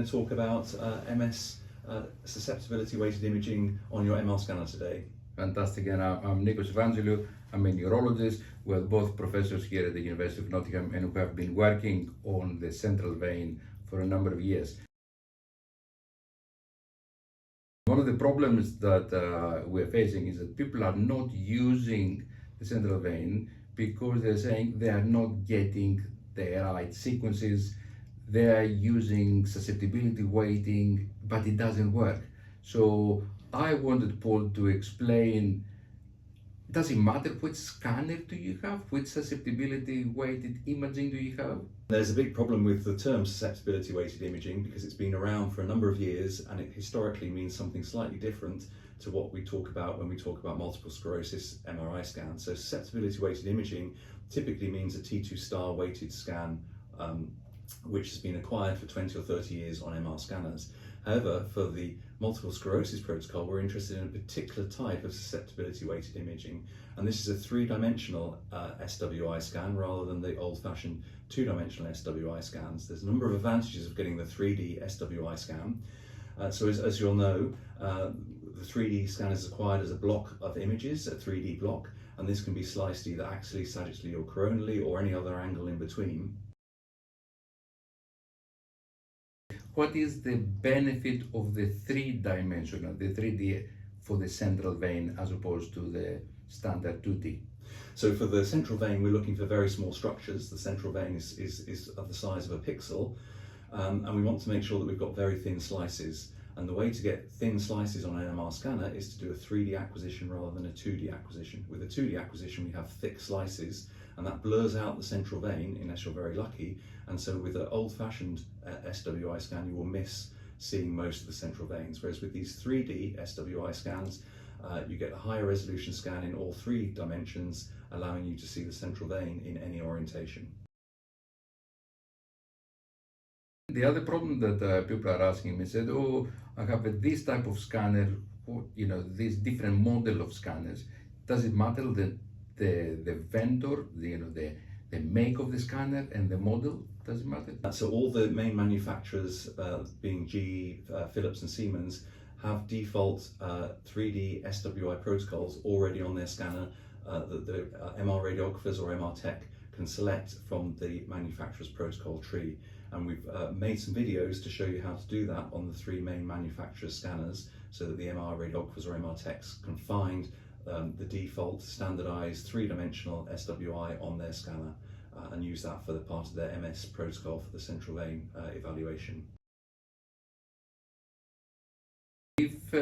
going to talk about MS susceptibility weighted imaging on your MR scanner today. Fantastic, and I'm Nikos Evangelou. I'm a neurologist. We're both professors here at the University of Nottingham, and we have been working on the central vein for a number of years. One of the problems that we're facing is that people are not using the central vein because they're saying they are not getting the right sequences. They are using susceptibility weighting, but it doesn't work. So I wanted Paul to explain, does it matter which scanner do you have? Which susceptibility weighted imaging do you have? There's a big problem with the term susceptibility weighted imaging because it's been around for a number of years and it historically means something slightly different to what we talk about when we talk about multiple sclerosis MRI scans. So susceptibility weighted imaging typically means a T2 star weighted scan which has been acquired for 20 or 30 years on MR scanners. However, for the multiple sclerosis protocol, we're interested in a particular type of susceptibility weighted imaging, and this is a three-dimensional SWI scan rather than the old-fashioned two-dimensional SWI scans. There's a number of advantages of getting the 3D SWI scan. So as you'll know, the 3D scan is acquired as a block of images, a 3D block, and this can be sliced either axially, sagittally or coronally or any other angle in between. What is the benefit of the three-dimensional, the 3D for the central vein as opposed to the standard 2D? So for the central vein, we're looking for very small structures. The central vein is of the size of a pixel, and we want to make sure that we've got very thin slices. And the way to get thin slices on an MR scanner is to do a 3D acquisition rather than a 2D acquisition. With a 2D acquisition, we have thick slices, and that blurs out the central vein unless you're very lucky. And so with an old-fashioned SWI scan, you will miss seeing most of the central veins. Whereas with these 3D SWI scans, you get a higher resolution scan in all three dimensions, allowing you to see the central vein in any orientation. The other problem that people are asking me said, oh, I have this type of scanner, this different model of scanners. Does it matter that the vendor, the make of the scanner and the model, does it matter? So all the main manufacturers, being GE, Philips and Siemens, have default 3D SWI protocols already on their scanner that the MR radiographers or MR tech can select from the manufacturer's protocol tree. And we've made some videos to show you how to do that on the three main manufacturers' scanners so that the MR radiographers or MR techs can find the default standardized three-dimensional SWI on their scanner and use that for the part of their MS protocol for the central vein evaluation. If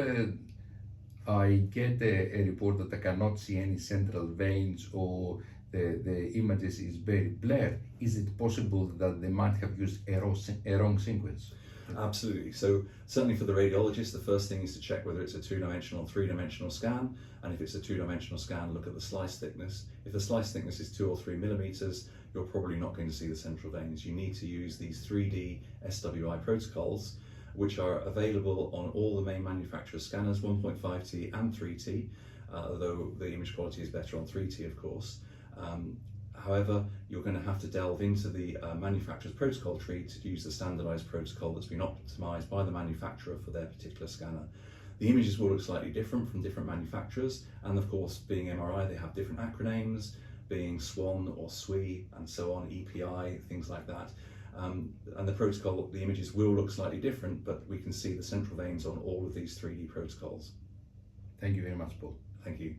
I get a report that I cannot see any central veins or the images is very blurred, is it possible that they might have used a wrong sequence? Absolutely. So certainly for the radiologist, the first thing is to check whether it's a two-dimensional, three-dimensional scan, and if it's a two-dimensional scan, look at the slice thickness. If the slice thickness is 2 or 3 millimeters, you're probably not going to see the central veins. You need to use these 3D SWI protocols, which are available on all the main manufacturer scanners, 1.5T and 3T, although the image quality is better on 3T, of course. However, you're going to have to delve into the manufacturer's protocol tree to use the standardized protocol that's been optimized by the manufacturer for their particular scanner. The images will look slightly different from different manufacturers, and of course, being MRI, they have different acronyms, being SWAN or SWI and so on, EPI, things like that. And the protocol, the images will look slightly different, but we can see the central veins on all of these 3D protocols. Thank you very much, Paul. Thank you.